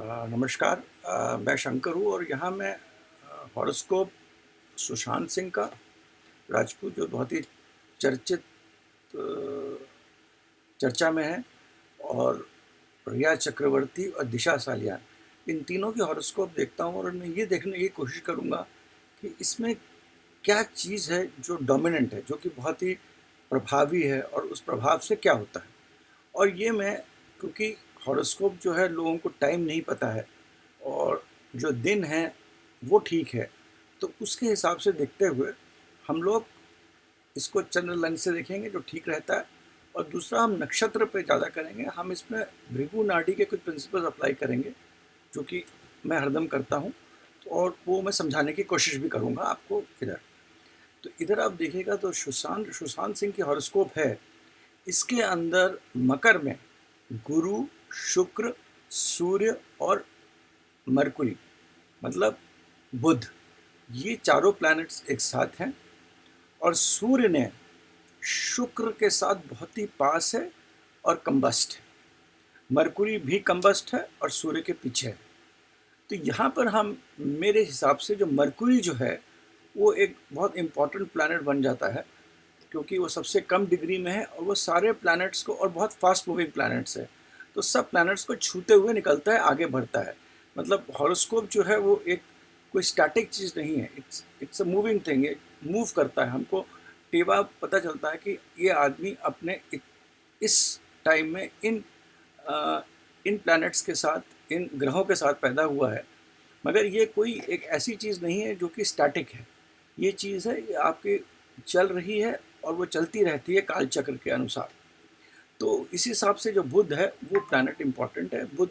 नमस्कार। मैं शंकर हूँ और यहाँ मैं हॉरोस्कोप सुशांत सिंह का राजपूत, जो बहुत ही चर्चित चर्चा में है, और रिया चक्रवर्ती और दिशा सालियान, इन तीनों की हॉरोस्कोप देखता हूँ और मैं ये देखने की कोशिश करूँगा कि इसमें क्या चीज़ है जो डोमिनेंट है, जो कि बहुत ही प्रभावी है, और उस प्रभाव से क्या होता है। और ये मैं, क्योंकि हॉरोस्कोप जो है, लोगों को टाइम नहीं पता है और जो दिन है वो ठीक है, तो उसके हिसाब से देखते हुए हम लोग इसको चंद्र लग्न से देखेंगे जो ठीक रहता है, और दूसरा हम नक्षत्र पे ज़्यादा करेंगे। हम इसमें भृगु नाड़ी के कुछ प्रिंसिपल्स अप्लाई करेंगे, जो कि मैं हरदम करता हूँ, और वो मैं समझाने की कोशिश भी करूँगा आपको इधर। तो इधर आप देखिएगा तो सुशांत सुशांत सिंह की हॉरोस्कोप है। इसके अंदर मकर में गुरु, शुक्र, सूर्य और मरकुरी, मतलब बुध, ये चारों प्लैनेट्स एक साथ हैं। और सूर्य ने शुक्र के साथ बहुत ही पास है और कंबस्ट है। मरकुरी भी कंबस्ट है और सूर्य के पीछे है। तो यहाँ पर हम, मेरे हिसाब से जो मरकुरी जो है वो एक बहुत इम्पॉर्टेंट प्लैनेट बन जाता है, क्योंकि वो सबसे कम डिग्री में है और वो सारे प्लैनेट्स को, और बहुत फास्ट मूविंग प्लैनेट्स है, तो सब प्लैनेट्स को छूते हुए निकलता है, आगे बढ़ता है। मतलब हॉरोस्कोप जो है वो एक कोई स्टैटिक चीज़ नहीं है, it's a moving thing, move करता है। हमको टेवा पता चलता है कि ये आदमी अपने इस टाइम में इन प्लैनेट्स के साथ, इन ग्रहों के साथ पैदा हुआ है। मगर ये कोई एक ऐसी चीज़ नहीं है जो कि स्टैटिक है। ये चीज़ है, ये आपके चल रही है और वो चलती रहती है काल चक्र के अनुसार। तो इस हिसाब से जो बुध है वो प्लैनेट इम्पॉर्टेंट है। बुध,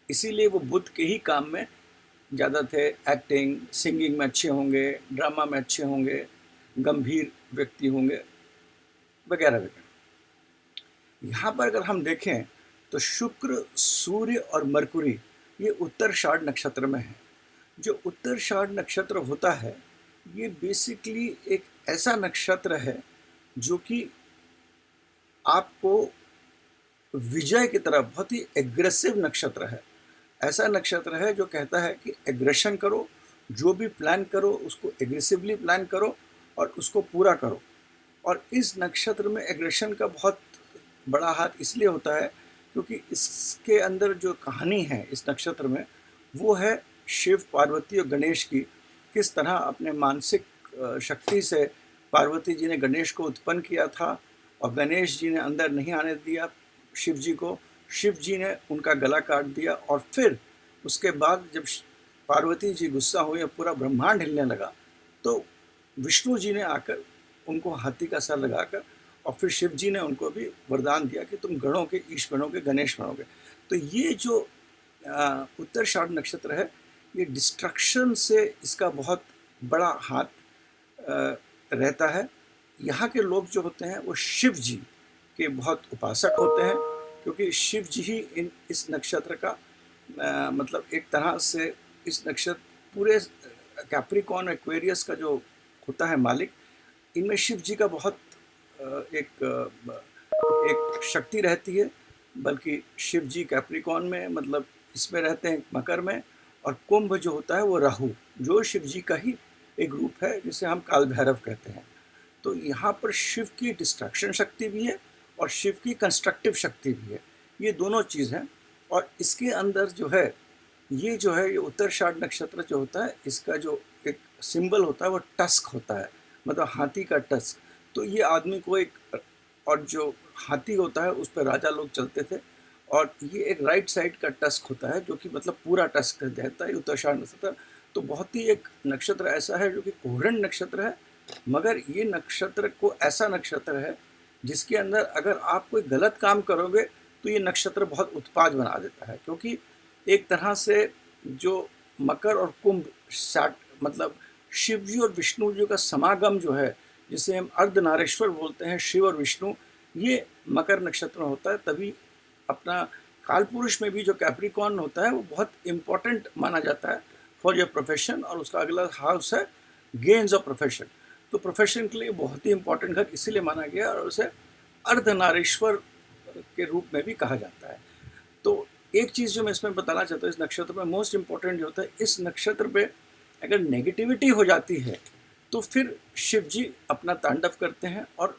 इसीलिए वो बुध के ही काम में ज़्यादा थे। एक्टिंग, सिंगिंग में अच्छे होंगे, ड्रामा में अच्छे होंगे, गंभीर व्यक्ति होंगे, वगैरह वगैरह। यहाँ पर अगर हम देखें तो शुक्र, सूर्य और मरकुरी ये उत्तराषाढ़ नक्षत्र में है। जो उत्तराषाढ़ नक्षत्र होता है, ये बेसिकली एक ऐसा नक्षत्र है जो कि आपको विजय की तरफ, बहुत ही एग्रेसिव नक्षत्र है। ऐसा नक्षत्र है जो कहता है कि एग्रेशन करो, जो भी प्लान करो उसको एग्रेसिवली प्लान करो और उसको पूरा करो। और इस नक्षत्र में एग्रेशन का बहुत बड़ा हाथ इसलिए होता है क्योंकि इसके अंदर जो कहानी है इस नक्षत्र में, वो है शिव, पार्वती और गणेश की। किस तरह अपने मानसिक शक्ति से पार्वती जी ने गणेश को उत्पन्न किया था, और गणेश जी ने अंदर नहीं आने दिया शिव जी को। शिव जी ने उनका गला काट दिया, और फिर उसके बाद जब पार्वती जी गुस्सा हुई और पूरा ब्रह्मांड हिलने लगा, तो विष्णु जी ने आकर उनको हाथी का सर लगाकर, और फिर शिव जी ने उनको भी वरदान दिया कि तुम गणों के ईश बनोगे, गणेश बनोगे। तो ये जो उत्तराषाढ़ नक्षत्र है, ये डिस्ट्रक्शन से इसका बहुत बड़ा हाथ रहता है। यहाँ के लोग जो होते हैं वो शिव जी के बहुत उपासक होते हैं, क्योंकि शिव जी ही इस नक्षत्र का मतलब एक तरह से इस नक्षत्र पूरे कैप्रिकॉर्न, एक्वेरियस का जो होता है मालिक, इनमें शिव जी का बहुत एक शक्ति रहती है। बल्कि शिव जी कैप्रिकॉर्न में, मतलब इसमें रहते हैं मकर में, और कुंभ जो होता है वो राहु, जो शिव जी का ही एक रूप है, जिसे हम काल भैरव कहते हैं। तो यहाँ पर शिव की डिस्ट्रक्शन शक्ति भी है और शिव की कंस्ट्रक्टिव शक्ति भी है, ये दोनों चीज़ हैं। और इसके अंदर जो है, ये उत्तराषाढ़ नक्षत्र जो होता है, इसका जो एक सिंबल होता है वो टस्क होता है, मतलब हाथी का टस्क। तो ये आदमी को एक, और जो हाथी होता है उस पर राजा लोग चलते थे, और ये एक राइट साइड का टस्क होता है, जो कि मतलब पूरा टस्क रहता है उत्तराषाढ़ नक्षत्र। तो बहुत ही एक नक्षत्र ऐसा है जो कि कोहरण नक्षत्र है, मगर ये नक्षत्र को ऐसा नक्षत्र है जिसके अंदर अगर आप कोई गलत काम करोगे तो ये नक्षत्र बहुत उत्पाद बना देता है। क्योंकि एक तरह से जो मकर और कुंभ साठ, मतलब शिव जी और विष्णु जी का समागम जो है, जिसे हम अर्धनारेश्वर बोलते हैं, शिव और विष्णु, ये मकर नक्षत्र में होता है। तभी अपना काल पुरुष में भी जो कैप्रिकॉर्न होता है वो बहुत इम्पोर्टेंट माना जाता है फॉर योर प्रोफेशन, और उसका अगला हाउस है गेन्स ऑफ प्रोफेशन। तो प्रोफेशन के लिए बहुत ही इम्पोर्टेंट घर इसीलिए माना गया, और उसे अर्धनारीश्वर के रूप में भी कहा जाता है। तो एक चीज़ जो मैं इसमें बताना चाहता हूँ, इस नक्षत्र में मोस्ट इम्पॉर्टेंट जो होता है, इस नक्षत्र पे अगर नेगेटिविटी हो जाती है तो फिर शिव जी अपना तांडव करते हैं और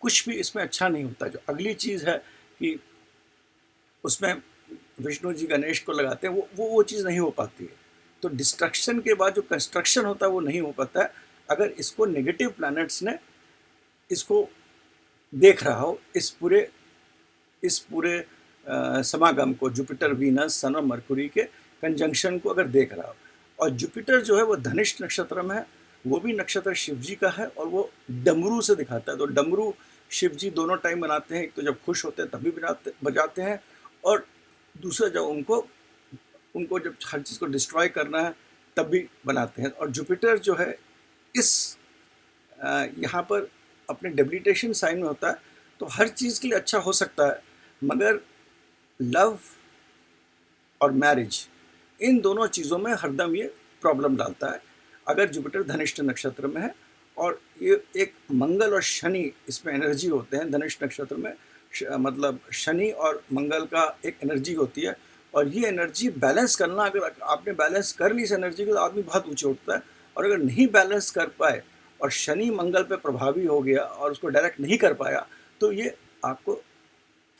कुछ भी इसमें अच्छा नहीं होता। जो अगली चीज़ है कि उसमें विष्णु जी गणेश को लगाते हैं, वो चीज़ नहीं हो पाती है। तो डिस्ट्रक्शन के बाद जो कंस्ट्रक्शन होता है वो नहीं हो पाता है अगर इसको नेगेटिव प्लैनेट्स ने इसको देख रहा हो, इस पूरे समागम को, जुपिटर वीनस सन और मरकुरी के कंजंक्शन को अगर देख रहा हो। और जुपिटर जो है वो धनिष्ठ नक्षत्र में है, वो भी नक्षत्र शिव जी का है और वो डमरू से दिखाता है। तो डमरू शिव जी दोनों टाइम बनाते हैं, एक तो जब खुश होते हैं तभी बजाते हैं, और दूसरा जब उनको जब हर चीज़ को डिस्ट्रॉय करना है तब भी बनाते हैं। और जुपिटर जो है इस यहाँ पर अपने डेबिलिटेशन साइन में होता है, तो हर चीज़ के लिए अच्छा हो सकता है, मगर लव और मैरिज, इन दोनों चीज़ों में हरदम ये प्रॉब्लम डालता है अगर जुपिटर धनिष्ठ नक्षत्र में है। और ये एक मंगल और शनि इसमें एनर्जी होते हैं धनिष्ठ नक्षत्र में, मतलब शनि और मंगल का एक एनर्जी होती है, और ये एनर्जी बैलेंस करना, अगर आपने बैलेंस कर ली इस एनर्जी को तो आदमी बहुत ऊँचे उठता है। और अगर नहीं बैलेंस कर पाए और शनि मंगल पे प्रभावी हो गया और उसको डायरेक्ट नहीं कर पाया तो ये आपको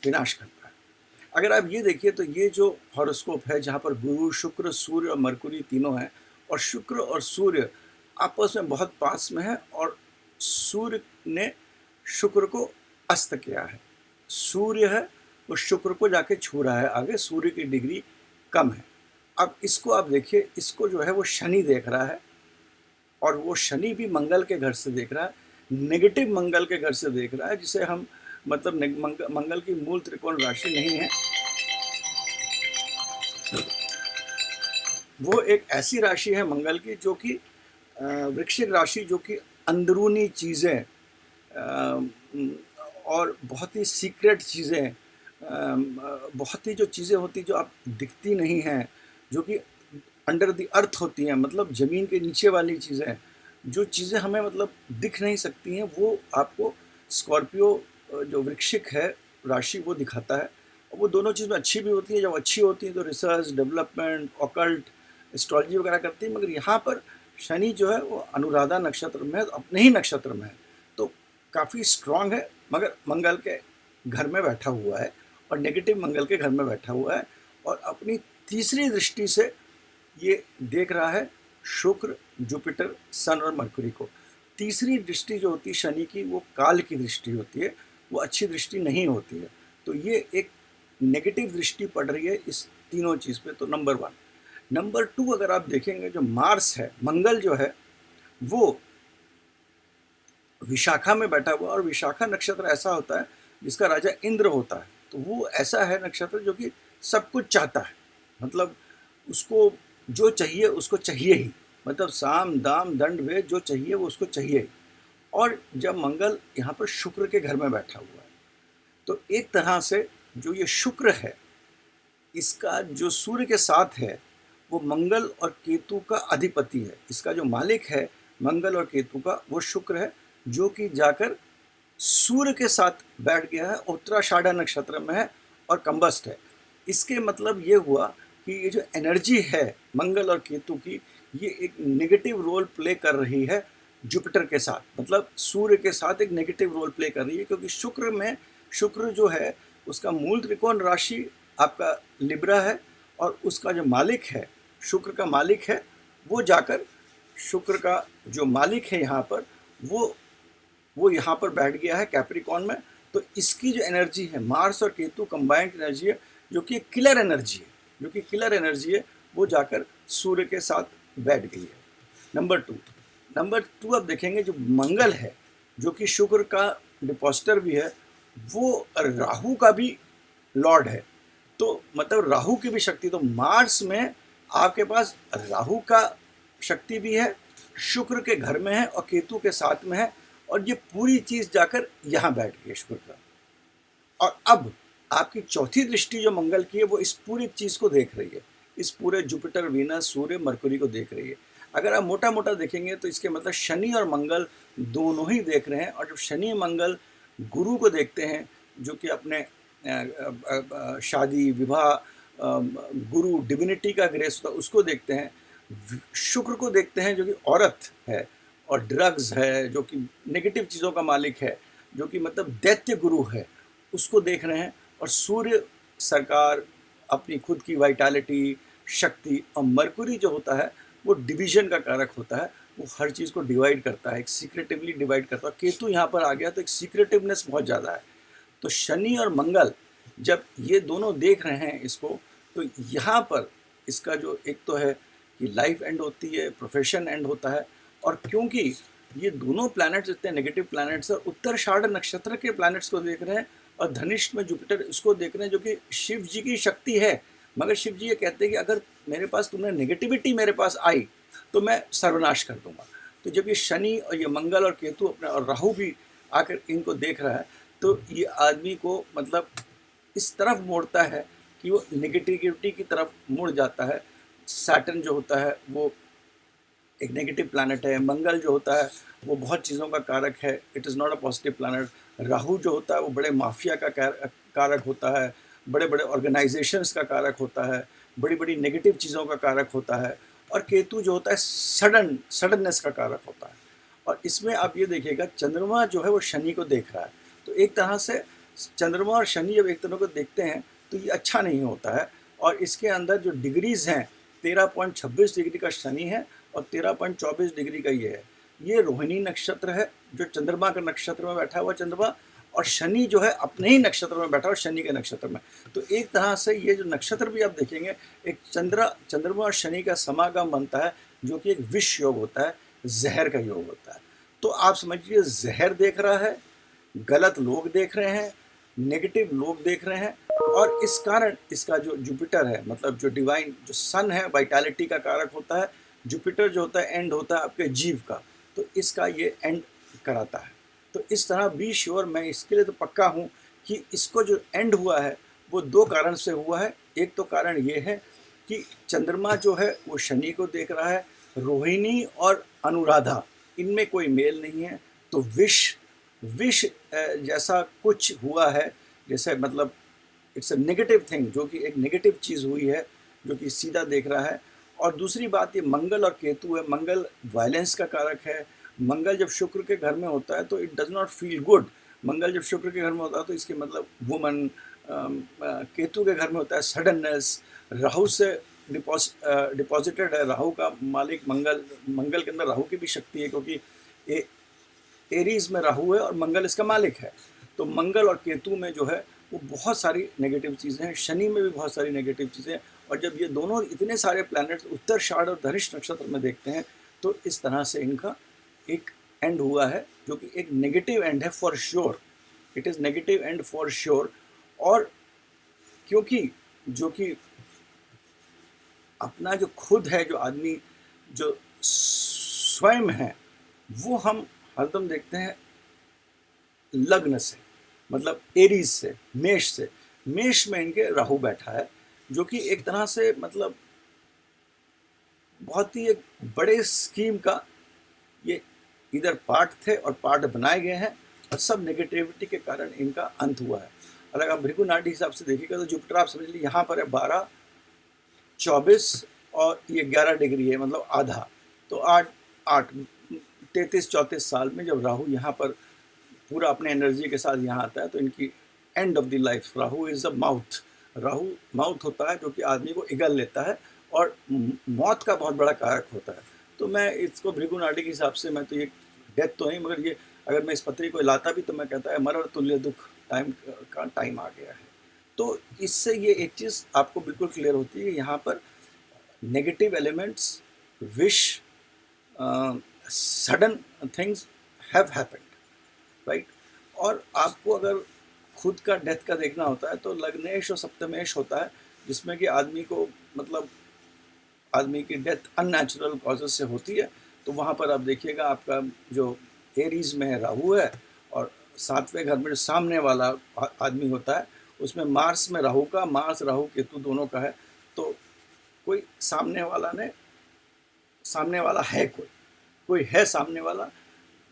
विनाश करता है। अगर आप ये देखिए तो ये जो हॉरोस्कोप है जहाँ पर गुरु, शुक्र, सूर्य और मरकुरी तीनों हैं, और शुक्र और सूर्य आपस में बहुत पास में है, और सूर्य ने शुक्र को अस्त किया है। सूर्य है वो शुक्र को जाके छू रहा है आगे, सूर्य की डिग्री कम है। अब इसको आप देखिए, इसको जो है वो शनि देख रहा है, और वो शनि भी मंगल के घर से देख रहा है, नेगेटिव मंगल के घर से देख रहा है, जिसे हम मतलब मंगल की मूल त्रिकोण राशि नहीं है, वो एक ऐसी राशि है मंगल की जो कि वृश्चिक राशि, जो कि अंदरूनी चीज़ें और बहुत ही सीक्रेट चीज़ें, बहुत ही जो चीज़ें होती जो आप दिखती नहीं हैं, जो कि अंडर द अर्थ होती हैं, मतलब ज़मीन के नीचे वाली चीज़ें, जो चीज़ें हमें मतलब दिख नहीं सकती हैं, वो आपको स्कॉर्पियो जो वृश्चिक है राशि वो दिखाता है। और वो दोनों चीज़ें अच्छी भी होती है, जब अच्छी होती है तो रिसर्च, डेवलपमेंट, ऑकल्ट, एस्ट्रोलॉजी वगैरह करती है। मगर यहाँ पर शनि जो है वो अनुराधा नक्षत्र में है, अपने ही नक्षत्र में है, तो काफ़ी स्ट्रांग है, मगर मंगल के घर में बैठा हुआ है, और नेगेटिव मंगल के घर में बैठा हुआ है, और अपनी तीसरी दृष्टि से ये देख रहा है शुक्र, जुपिटर, सन और मरकुरी को। तीसरी दृष्टि जो होती है शनि की, वो काल की दृष्टि होती है, वो अच्छी दृष्टि नहीं होती है। तो ये एक नेगेटिव दृष्टि पड़ रही है इस तीनों चीज़ पे। तो नंबर 1। नंबर 2, अगर आप देखेंगे जो मार्स है, मंगल जो है वो विशाखा में बैठा हुआ, और विशाखा नक्षत्र ऐसा होता है जिसका राजा इंद्र होता है। तो वो ऐसा है नक्षत्र जो कि सब कुछ चाहता है, मतलब उसको जो चाहिए उसको चाहिए ही, मतलब साम दाम दंड भेद जो चाहिए वो उसको चाहिए ही। और जब मंगल यहाँ पर शुक्र के घर में बैठा हुआ है, तो एक तरह से जो ये शुक्र है, इसका जो सूर्य के साथ है, वो मंगल और केतु का अधिपति है। इसका जो मालिक है मंगल और केतु का, वो शुक्र है, जो कि जाकर सूर्य के साथ बैठ गया है, उत्तराषाढ़ा नक्षत्र में है और कंबस्ट है। इसके मतलब ये हुआ कि ये जो एनर्जी है मंगल और केतु की, ये एक नेगेटिव रोल प्ले कर रही है जुपिटर के साथ, मतलब सूर्य के साथ एक नेगेटिव रोल प्ले कर रही है, क्योंकि शुक्र जो है उसका मूल त्रिकोण राशि आपका लिब्रा है, और उसका जो मालिक है, शुक्र का मालिक है, वो जाकर शुक्र का जो मालिक है यहाँ पर, वो यहाँ पर बैठ गया है कैप्रिकॉन में। तो इसकी जो एनर्जी है, मार्स और केतु कंबाइंड एनर्जी है, जो कि किलर एनर्जी है, वो जाकर सूर्य के साथ बैठ गई है। नंबर टू अब देखेंगे जो मंगल है, जो कि शुक्र का डिपॉजिटर भी है, वो राहु का भी लॉर्ड है। तो मतलब राहु की भी शक्ति, तो मार्स में आपके पास राहु का शक्ति भी है, शुक्र के घर में है और केतु के साथ में है, और ये पूरी चीज़ जाकर यहाँ बैठ गई शुक्र का। और अब आपकी चौथी दृष्टि जो मंगल की है, वो इस पूरी चीज़ को देख रही है, इस पूरे जुपिटर, वीनस, सूर्य, मरकुरी को देख रही है। अगर आप मोटा मोटा देखेंगे तो इसके मतलब शनि और मंगल दोनों ही देख रहे हैं। और जब शनि मंगल गुरु को देखते हैं, जो कि अपने शादी, विवाह गुरु डिविनिटी का ग्रेस होता है उसको देखते हैं, शुक्र को देखते हैं जो कि औरत है और ड्रग्स है जो कि नेगेटिव चीज़ों का मालिक है, जो कि मतलब दैत्य गुरु है, उसको देख रहे हैं। और सूर्य सरकार अपनी खुद की वाइटैलिटी, शक्ति, और मरकुरी जो होता है वो डिवीजन का कारक होता है, वो हर चीज़ को डिवाइड करता है, एक सीक्रेटिवली डिवाइड करता है। केतु यहाँ पर आ गया तो एक सीक्रेटिवनेस बहुत ज़्यादा है। तो शनि और मंगल जब ये दोनों देख रहे हैं इसको, तो यहाँ पर इसका जो एक तो है कि लाइफ एंड होती है, प्रोफेशन एंड होता है। और क्योंकि ये दोनों प्लैनेट्स इतने नेगेटिव प्लैनेट्स और उत्तराषाढ़ नक्षत्र के प्लैनेट्स को देख रहे हैं, और धनिष्ठ में जुपिटर इसको देख रहे हैं जो कि शिव जी की शक्ति है। मगर शिव जी ये कहते हैं कि अगर मेरे पास तुमने नेगेटिविटी मेरे पास आई तो मैं सर्वनाश कर दूंगा। तो जब ये शनि और ये मंगल और केतु अपने और राहु भी आकर इनको देख रहा है, तो ये आदमी को मतलब इस तरफ मोड़ता है कि वो नेगेटिविटी की तरफ मुड़ जाता है। सैटर्न जो होता है वो एक नेगेटिव प्लैनेट है, मंगल जो होता है वो बहुत चीज़ों का कारक है, it is not a positive planet. Rahu जो होता है वो बड़े माफिया का कारक होता है, बड़े बड़े ऑर्गेनाइजेशंस का कारक होता है, बड़ी बड़ी नेगेटिव चीज़ों का कारक होता है। और केतु जो होता है सडननेस का कारक होता है। और इसमें आप ये देखिएगा चंद्रमा जो है वो शनि को देख रहा है, तो एक तरह से चंद्रमा और शनि जब एक तरह को देखते हैं तो ये अच्छा नहीं होता है। और इसके अंदर जो डिग्रीज हैं 13.26 डिग्री का शनि है और 13.24 डिग्री का ये है। ये रोहिणी नक्षत्र है जो चंद्रमा का नक्षत्र में बैठा हुआ चंद्रमा, और शनि जो है अपने ही नक्षत्र में बैठा हुआ शनि के नक्षत्र में। तो एक तरह से ये जो नक्षत्र भी आप देखेंगे एक चंद्रमा और शनि का समागम बनता है, जो कि एक विष योग होता है, जहर का योग होता है। तो आप समझिए जहर देख रहा है, गलत लोग देख रहे हैं, नेगेटिव लोग देख रहे हैं। और इस कारण इसका जो जुपिटर है, मतलब जो डिवाइन जो सन है वाइटैलिटी का कारक होता है, जुपिटर जो होता है एंड होता है आपके जीव का, तो इसका ये एंड कराता है। तो इस तरह बी श्योर, मैं इसके लिए तो पक्का हूँ कि इसको जो एंड हुआ है वो दो कारण से हुआ है। एक तो कारण ये है कि चंद्रमा जो है वो शनि को देख रहा है, रोहिणी और अनुराधा इनमें कोई मेल नहीं है, तो विष विष जैसा कुछ हुआ है, जैसे मतलब इट्स अ नेगेटिव थिंग, जो कि एक नेगेटिव चीज़ हुई है जो कि सीधा देख रहा है। और दूसरी बात ये मंगल और केतु है, मंगल वायलेंस का कारक है। मंगल जब शुक्र के घर में होता है तो it does not feel good. Mangal जब शुक्र के घर में होता है तो इसके मतलब वुमन, केतु के घर में होता है सडननेस। राहु से डिपॉजिटेड है, राहु का मालिक मंगल के अंदर राहु की भी शक्ति है, क्योंकि एरीज में राहु है और मंगल इसका मालिक है। तो मंगल और केतु में जो है वो बहुत सारी नेगेटिव चीज़ें हैं, शनि में भी बहुत सारी नेगेटिव चीज़ें। और जब ये दोनों इतने सारे प्लैनेट्स उत्तराषाढ़ और धनिष्ठ नक्षत्र में देखते हैं तो इस तरह से इनका एक एंड हुआ है, जो कि एक नेगेटिव एंड है for sure. It is negative and for sure. और क्योंकि जो कि अपना जो खुद है, जो आदमी जो स्वयं है, वो हम हरदम देखते हैं लग्न से, मतलब एरीज से, मेष से। मेष में इनके राहु बैठा है, जो कि एक तरह से मतलब बहुत ही एक बड़े स्कीम का ये इधर पार्ट थे और पार्ट बनाए गए हैं, और सब नेगेटिविटी के कारण इनका अंत हुआ है। अगर आप भृगु नाड़ी हिसाब से देखिएगा तो जुपिटर आप समझ लीजिए यहाँ पर है 12, 24 और ये 11 डिग्री है, मतलब आधा। तो 33-34 साल में जब राहु यहाँ पर पूरा अपने एनर्जी के साथ यहाँ आता है तो इनकी end of the life. Rahu is a mouth, Rahu mouth होता है जो कि आदमी को इगल लेता है और मौत का बहुत बड़ा कारक होता है। तो मैं इसको भृगु नाड़ी के हिसाब से मैं तो ये डेथ तो नहीं, मगर ये अगर मैं इस पत्री को लाता भी तो मैं कहता है मरण तुल्य दुख टाइम आ गया है। तो इससे ये एक चीज़ आपको बिल्कुल क्लियर होती है, यहाँ पर negative elements, wish, sudden things have happened, right. और आपको अगर खुद का डेथ का देखना होता है तो लग्नेश और सप्तमेश होता है, जिसमें कि आदमी को मतलब आदमी की डेथ अननेचुरल कॉजेज से होती है। तो वहाँ पर आप देखिएगा आपका जो एरीज में है राहु है, और 7वें घर में जो सामने वाला आदमी होता है उसमें मार्स में राहु का, मार्स राहु केतु दोनों का है। तो कोई सामने वाला है, कोई है सामने वाला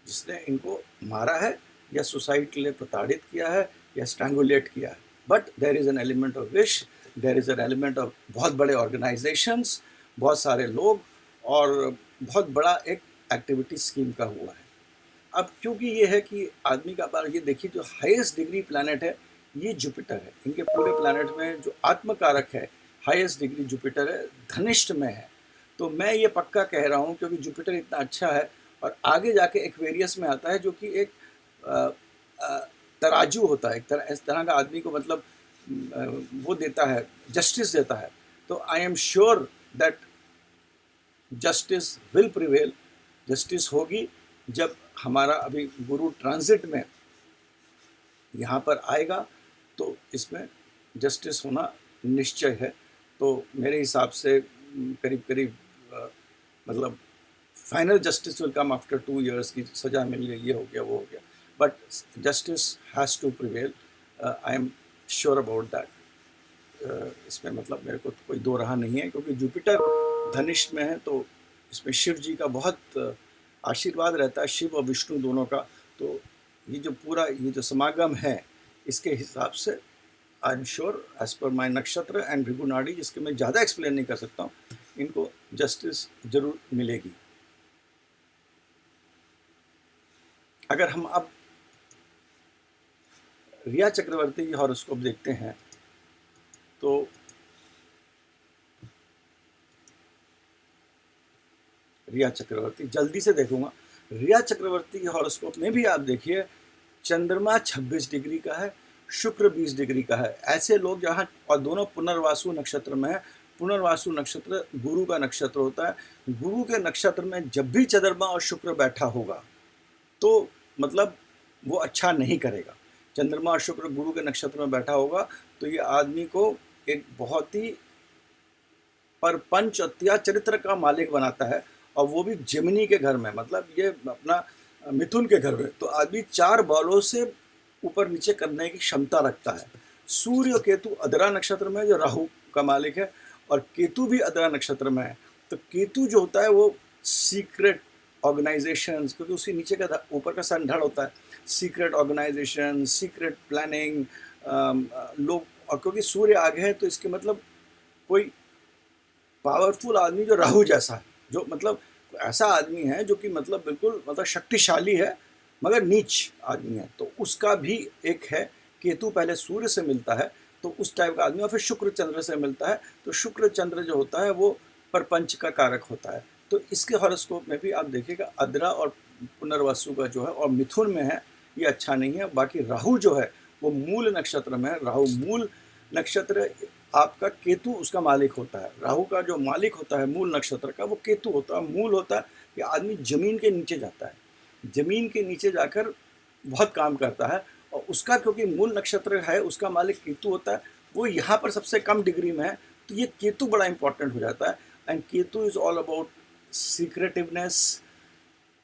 जिसने इनको मारा है या सुसाइड के लिए प्रताड़ित किया है या स्ट्रैंगुलेट किया है। But there is an element of which there is an element of बहुत बड़े ऑर्गेनाइजेशंस, बहुत सारे लोग, और बहुत बड़ा एक एक्टिविटी स्कीम का हुआ है। अब क्योंकि ये है कि आदमी का बार ये देखिए, जो हाईएस्ट डिग्री प्लैनेट है ये जुपिटर है। इनके पूरे प्लैनेट में जो आत्मकारक है, हाईएस्ट डिग्री जुपिटर है, धनिष्ठ में है। तो मैं ये पक्का कह रहा हूँ, क्योंकि जुपिटर इतना अच्छा है, और आगे जाके एक्वेरियस में आता है जो कि एक अ, अ, तराजू होता है, इस तरह का आदमी को मतलब वो देता है, जस्टिस देता है। तो आई am sure that justice will prevail, justice होगी जब हमारा अभी गुरु ट्रांजिट में यहाँ पर आएगा, तो इसमें जस्टिस होना निश्चय है। तो मेरे हिसाब से करीब करीब मतलब final justice will come after 2 years की सज़ा मिल गई, ये हो गया वो हो गया, but justice has to prevail, I am sure about that. इसमें मतलब मेरे को कोई दो राह नहीं है, क्योंकि जुपिटर धनिष्ठ में है, तो इसमें शिव जी का बहुत आशीर्वाद रहता है, शिव और विष्णु दोनों का। तो ये जो पूरा ये जो समागम है, इसके हिसाब से आई एम श्योर एज पर माई नक्षत्र एंड भृगु नाड़ी, जिसके मैं ज़्यादा एक्सप्लेन नहीं कर सकता हूँ, इनको जस्टिस जरूर मिलेगी। अगर हम अब रिया चक्रवर्ती की हॉरोस्कोप देखते हैं, तो रिया चक्रवर्ती जल्दी से देखूंगा। रिया चक्रवर्ती की हॉरोस्कोप में भी आप देखिए, चंद्रमा 26 डिग्री का है, शुक्र 20 डिग्री का है। ऐसे लोग जहाँ, और दोनों पुनर्वासु नक्षत्र में है। पुनर्वासु नक्षत्र गुरु का नक्षत्र होता है। गुरु के नक्षत्र में जब भी चंद्रमा और शुक्र बैठा होगा, तो मतलब वो अच्छा नहीं करेगा। चंद्रमा और शुक्र गुरु के नक्षत्र में बैठा होगा, तो ये आदमी को एक बहुत ही परपंच और चरित्र का मालिक बनाता है, और वो भी जेमिनी के घर में, मतलब ये अपना मिथुन के घर में। तो आदमी 4 बॉलों से ऊपर नीचे करने की क्षमता रखता है। सूर्य और केतु अदरा नक्षत्र में, जो राहु का मालिक है, और केतु भी अदरा नक्षत्र में है। तो केतु जो होता है वो सीक्रेट ऑर्गेनाइजेशन, क्योंकि उसके नीचे का ऊपर का सन धड़ होता है, सीक्रेट ऑर्गेनाइजेशन, सीक्रेट प्लानिंग, लोग। और क्योंकि सूर्य आगे है, तो इसके मतलब कोई पावरफुल आदमी जो राहु जैसा है, जो मतलब ऐसा आदमी है जो कि मतलब बिल्कुल मतलब शक्तिशाली है, मगर नीच आदमी है। तो उसका भी एक है, केतु पहले सूर्य से मिलता है, तो उस टाइप का आदमी, और फिर शुक्र चंद्र से मिलता है। तो शुक्र चंद्र जो होता है वो परपंच का कारक होता है। तो इसके हॉरोस्कोप में भी आप देखिएगा, अदरा और पुनर्वसु का जो है, और मिथुन में है, ये अच्छा नहीं है। बाकी राहु जो है वो मूल नक्षत्र में है। राहु मूल नक्षत्र, आपका केतु उसका मालिक होता है। राहु का जो मालिक होता है मूल नक्षत्र का, वो केतु होता है। मूल होता है कि आदमी जमीन के नीचे जाता है, जमीन के नीचे जाकर बहुत काम करता है, और उसका क्योंकि मूल नक्षत्र है, उसका मालिक केतु होता है, वो यहाँ पर सबसे कम डिग्री में है। तो ये केतु बड़ा इंपॉर्टेंट हो जाता है। And Ketu is all about secretiveness,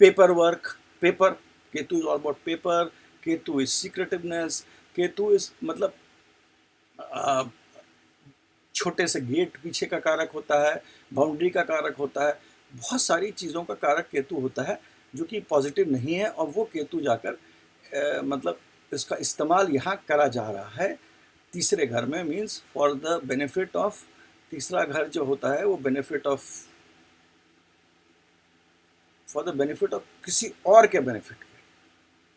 paper work, paper. Ketu is all about paper, Ketu is secretiveness, Ketu is मतलब छोटे से गेट पीछे का कारक होता है, बाउंड्री का कारक होता है, बहुत सारी चीज़ों का कारक केतु होता है, जो कि पॉजिटिव नहीं है। और वो केतु जाकर मतलब इसका इस्तेमाल यहाँ करा जा रहा है तीसरे घर में, means for the benefit of, तीसरा घर जो होता है वो benefit of, for the benefit of किसी और के बेनिफिट के लिए,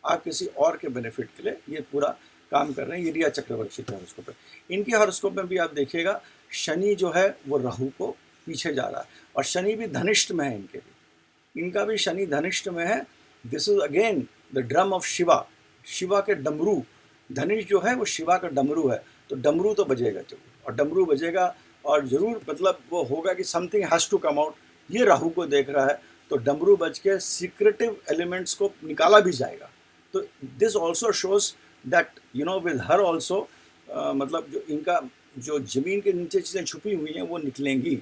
आप किसी और के बेनिफिट के लिए ये पूरा काम कर रहे हैं। ये रिया चक्रवर्ती के हॉरोस्कोप है। इनके हॉरोस्कोप में भी आप देखिएगा, शनि जो है वो राहु को पीछे जा रहा है, और शनि भी धनिष्ठ में है इनके भी, इनका भी शनि धनिष्ठ में है। This is again the drum of Shiva, Shiva के डमरू। धनिष्ठ जो है वो शिवा का डमरू है, तो डमरू तो बजेगा जरूर, और डमरू बजेगा, और जरूर मतलब वो होगा कि something has to come out. ये राहु को देख रहा है, तो डमरू बज के सीक्रेटिव एलिमेंट्स को निकाला भी जाएगा। तो this also shows that you know with her also, मतलब जो इनका जो जमीन के नीचे चीज़ें छुपी हुई हैं वो निकलेंगी,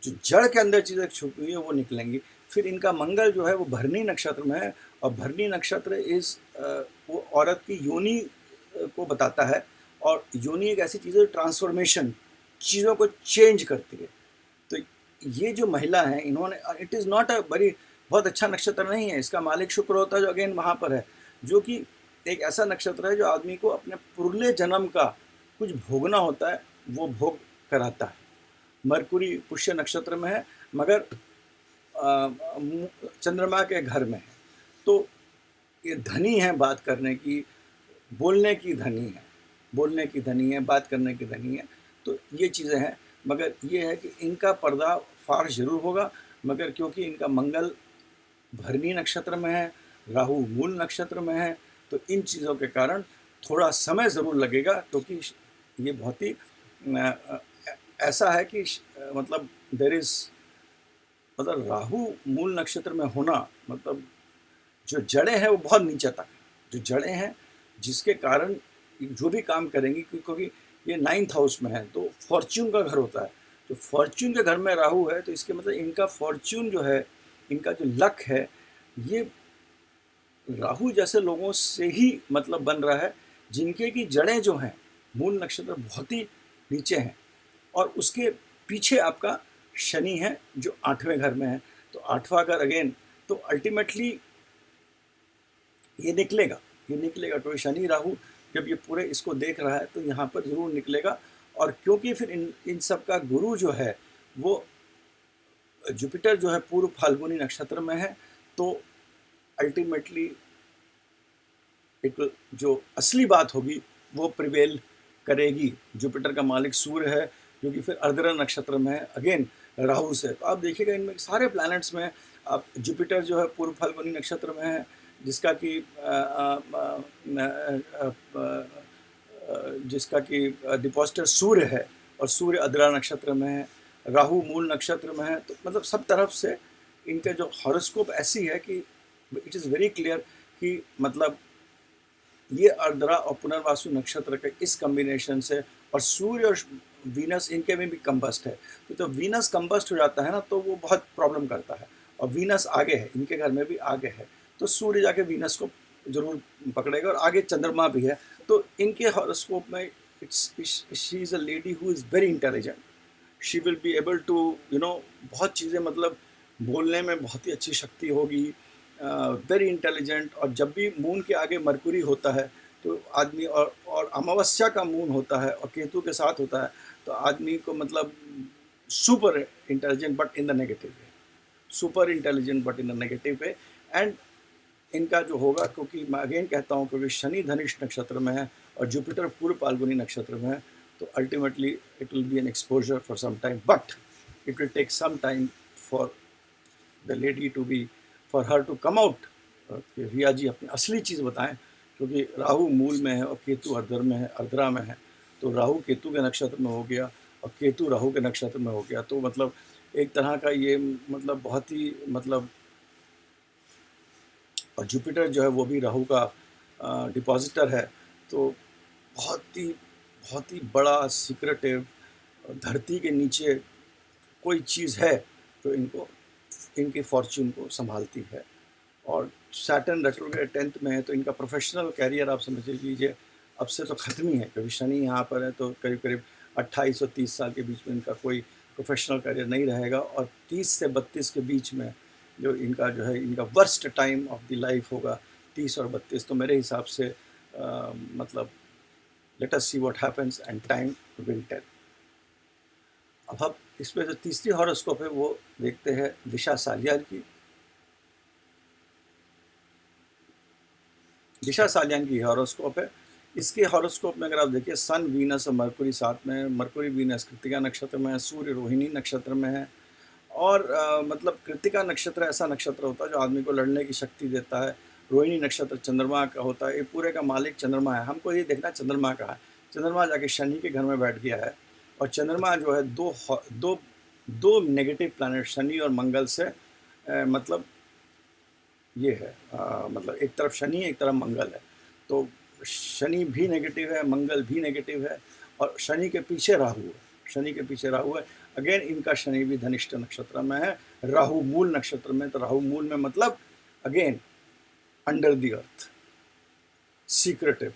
जो जड़ के अंदर चीज़ें छुपी हुई हैं वो निकलेंगी। फिर इनका मंगल जो है वो भरनी नक्षत्र में है, और भरनी नक्षत्र इस वो औरत की योनि को बताता है, और योनि एक ऐसी चीज़ है ट्रांसफॉर्मेशन, चीज़ों को चेंज करती है। तो ये जो महिला है, इन्होंने, इट इज़ नॉट अ बड़ी बहुत अच्छा नक्षत्र नहीं है, इसका मालिक शुक्र होता है जो अगेन वहाँ पर है, जो कि एक ऐसा नक्षत्र है जो आदमी को अपने पुरले जन्म का कुछ भोगना होता है, वो भोग कराता है। मरकुरी पुष्य नक्षत्र में है, मगर चंद्रमा के घर में है, तो ये धनी है बात करने की, बोलने की धनी है, बोलने की धनी है, बात करने की धनी है। तो ये चीज़ें हैं, मगर ये है कि इनका पर्दाफाश ज़रूर होगा, मगर क्योंकि इनका मंगल भरणी नक्षत्र में है, राहु मूल नक्षत्र में है, तो इन चीज़ों के कारण थोड़ा समय ज़रूर लगेगा, क्योंकि ये बहुत ही ऐसा है कि मतलब देर इज़, मतलब राहु मूल नक्षत्र में होना, मतलब जो जड़ें हैं वो बहुत नीचे तक, जो जड़ें हैं जिसके कारण जो भी काम करेंगी, क्योंकि ये 9th हाउस में है, तो फॉर्च्यून का घर होता है। तो फॉर्च्यून के घर में राहु है, तो इसके मतलब इनका फॉर्च्यून जो है, इनका जो लक है, ये राहु जैसे लोगों से ही मतलब बन रहा है, जिनके की जड़ें जो हैं मूल नक्षत्र बहुत ही नीचे हैं, और उसके पीछे आपका शनि है जो 8वें घर में है। तो 8वां घर अगेन, तो अल्टीमेटली ये निकलेगा, ये निकलेगा। तो शनि राहु जब ये पूरे इसको देख रहा है, तो यहाँ पर ज़रूर निकलेगा। और क्योंकि फिर इन सब का गुरु जो है वो जुपिटर जो है पूर्व फाल्गुनी नक्षत्र में है, तो अल्टीमेटली एक जो असली बात होगी वो प्रिवेल करेगी। जुपिटर का मालिक सूर्य है, जो कि फिर अर्द्रा नक्षत्र में है, अगेन राहु से। तो आप देखिएगा इनमें सारे प्लैनेट्स में आप जुपिटर जो है पूर्व फाल्गुनी नक्षत्र में है, जिसका कि डिपॉजिटर सूर्य है, और सूर्य अर्द्रा नक्षत्र में है, राहु मूल नक्षत्र में है। तो मतलब सब तरफ से इनका जो हॉरोस्कोप ऐसी है कि इट इज़ वेरी क्लियर कि मतलब ये अर्द्रा और पुनर्वासु नक्षत्र के इस कॉम्बिनेशन से, और सूर्य और वीनस इनके में भी कंबस्ट है, तो जब वीनस कंबस्ट हो जाता है ना, तो वो बहुत प्रॉब्लम करता है। और वीनस आगे है, इनके घर में भी आगे है, तो सूर्य जाके वीनस को जरूर पकड़ेगा, और आगे चंद्रमा भी है। तो इनके हॉरोस्कोप में she is a lady who is very intelligent, she will be able to बहुत चीज़ें, मतलब बोलने में बहुत ही अच्छी शक्ति होगी, वेरी इंटेलिजेंट। और जब भी मून के आगे मरकुरी होता है, तो आदमी, और अमावस्या का मून होता है और केतु के साथ होता है, तो आदमी को मतलब super intelligent but in the negative way, super intelligent but in the negative way. And इनका जो होगा, क्योंकि मैं अगेन कहता हूँ, क्योंकि शनि धनिष्ठ नक्षत्र में है और जुपिटर पूर्व फाल्गुनी नक्षत्र में है, तो ultimately it will be an exposure for some time, but it will take some time for the lady to be, for her to come out, Riya ji अपनी असली चीज़ बताएं। क्योंकि राहु मूल में है और केतु अर्द्र में है, अर्द्रा में है, तो राहु केतु के नक्षत्र में हो गया और केतु राहु के नक्षत्र में हो गया, तो मतलब एक तरह का ये मतलब बहुत ही मतलब, और जुपिटर जो है वो भी राहु का डिपॉजिटर है, तो बहुत ही बड़ा सीक्रेटिव, धरती के नीचे कोई चीज़ है जो इनको, इनके फॉर्च्यून को संभालती है। और सैटर्न रेट्रोग्रेड 10th में है, तो इनका प्रोफेशनल कैरियर आप समझ लीजिए अब से तो ख़त्म ही है, क्योंकि शनि यहाँ पर है, तो करीब करीब 28 और 30 साल के बीच में इनका कोई प्रोफेशनल कैरियर नहीं रहेगा। और 30 से 32 के बीच में जो इनका जो है, इनका worst time of the life होगा 30 और 32। तो मेरे हिसाब से मतलब let us see what happens and time will tell. अब इसमें जो तीसरी हॉरोस्कोप है वो देखते हैं दिशा सालियान की। दिशा सालियान की हॉरोस्कोप है। इसके हॉरोस्कोप में अगर आप देखिए, सन वीनस और मरकुरी साथ में, मरकुरी वीनस कृत्तिका नक्षत्र में है, सूर्य रोहिणी नक्षत्र में है। और मतलब कृत्तिका नक्षत्र ऐसा नक्षत्र होता है जो आदमी को लड़ने की शक्ति देता है। रोहिणी नक्षत्र चंद्रमा का होता है, ये पूरे का मालिक चंद्रमा है। हमको ये देखना चंद्रमा का है, चंद्रमा जाके शनि के घर में बैठ गया है, और चंद्रमा जो है दो नेगेटिव प्लैनेट शनि और मंगल से मतलब ये है, मतलब एक तरफ शनि एक तरफ मंगल है, तो शनि भी नेगेटिव है, मंगल भी नेगेटिव है, और शनि के पीछे राहु है, शनि के पीछे राहु है। अगेन इनका शनि भी धनिष्ठ नक्षत्र में है, राहु मूल नक्षत्र में। तो राहु मूल में मतलब again under the earth, secretive,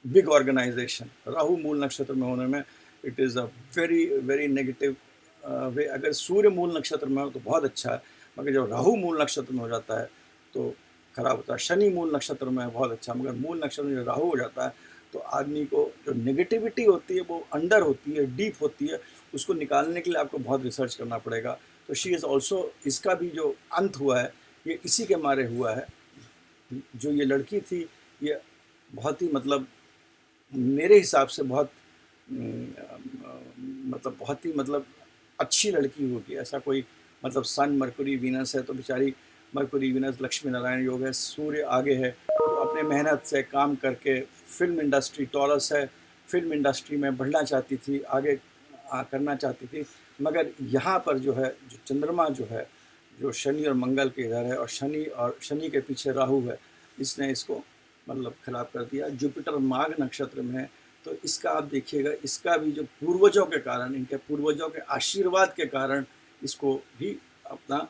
big organisation. Rahu मूल नक्षत्र में होने में it is a very very negative way. अगर सूर्य मूल नक्षत्र में हो तो बहुत अच्छा है, मगर जब राहु मूल नक्षत्र में हो जाता है तो खराब होता है। शनि मूल नक्षत्र में बहुत अच्छा, मगर मूल नक्षत्र में जब राहु हो जाता है तो आदमी को जो नेगेटिविटी होती है वो अंडर होती है, डीप होती है, उसको निकालने के लिए आपको बहुत रिसर्च करना पड़ेगा। तो शी इज़ ऑल्सो, इसका भी जो अंत हुआ है ये इसी के मारे हुआ है। जो ये लड़की थी ये बहुत ही मतलब मेरे हिसाब से बहुत मतलब बहुत ही मतलब अच्छी लड़की होगी। ऐसा कोई मतलब सन मरकुरी वीनस है तो बेचारी मरकुरी वीनस लक्ष्मी नारायण योग है, सूर्य आगे है, तो अपने मेहनत से काम करके फिल्म इंडस्ट्री टॉरस है, फिल्म इंडस्ट्री में बढ़ना चाहती थी, आगे करना चाहती थी। मगर यहाँ पर जो है जो चंद्रमा जो है, जो शनि और मंगल के इधर है, और शनि के पीछे राहु है, इसने इसको मतलब खराब कर दिया। जुपिटर माघ नक्षत्र में है, तो इसका आप देखिएगा, इसका भी जो पूर्वजों के कारण, इनके पूर्वजों के आशीर्वाद के कारण इसको भी अपना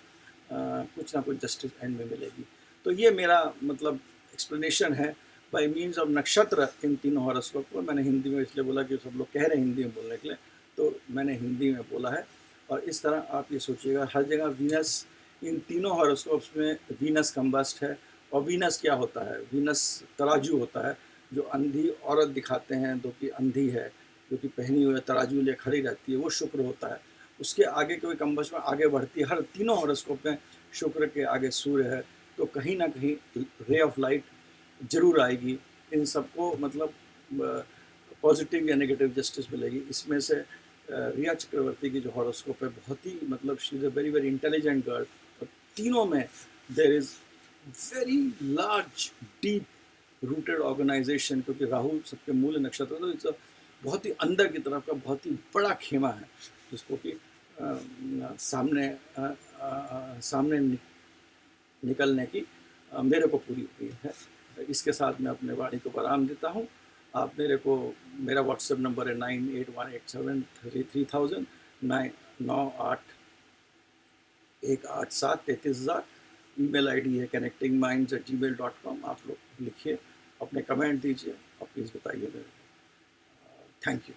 कुछ ना कुछ जस्टिस एंड में मिलेगी। तो ये मेरा मतलब एक्सप्लेनेशन है बाय मीन्स ऑफ नक्षत्र इन तीनों हॉरोस्कोप को। मैंने हिंदी में इसलिए बोला कि सब लोग कह रहे हैं हिंदी में बोलने के लिए, तो मैंने हिंदी में बोला है। और इस तरह आप ये सोचिएगा, हर जगह वीनस, इन तीनों हॉरोस्कोप्स में वीनस कंबस्ट है। और वीनस क्या होता है? वीनस तराजू होता है। जो अंधी औरत दिखाते हैं जो कि अंधी है, जो कि पहनी हुई तराजू ले खड़ी रहती है, वो शुक्र होता है। उसके आगे कोई कंबस्ट में आगे बढ़ती है, हर तीनों हॉरोस्कोप में शुक्र के आगे सूर्य है, तो कहीं ना कहीं रे ऑफ लाइट जरूर आएगी। इन सबको मतलब पॉजिटिव या नेगेटिव जस्टिस मिलेगी। इसमें से रिया चक्रवर्ती की जो हॉरोस्कोप है बहुत ही मतलब she is a very very intelligent girl. और तीनों में there is very large deep rooted organisation, क्योंकि राहु सबके मूल नक्षत्र, तो इस बहुत ही अंदर की तरफ का बहुत ही बड़ा खेमा है जिसको कि सामने निकलने की मेरे को पूरी उम्मीद है। इसके साथ मैं अपने वाणी को विराम देता हूँ। आप मेरे को, मेरा व्हाट्सएप नंबर है 9818733000, 981887330000। ईमेल आईडी है connectingminds@gmail.com। आप लोग लिखिए, अपने कमेंट दीजिए और प्लीज़ बताइए मेरे को। Thank you.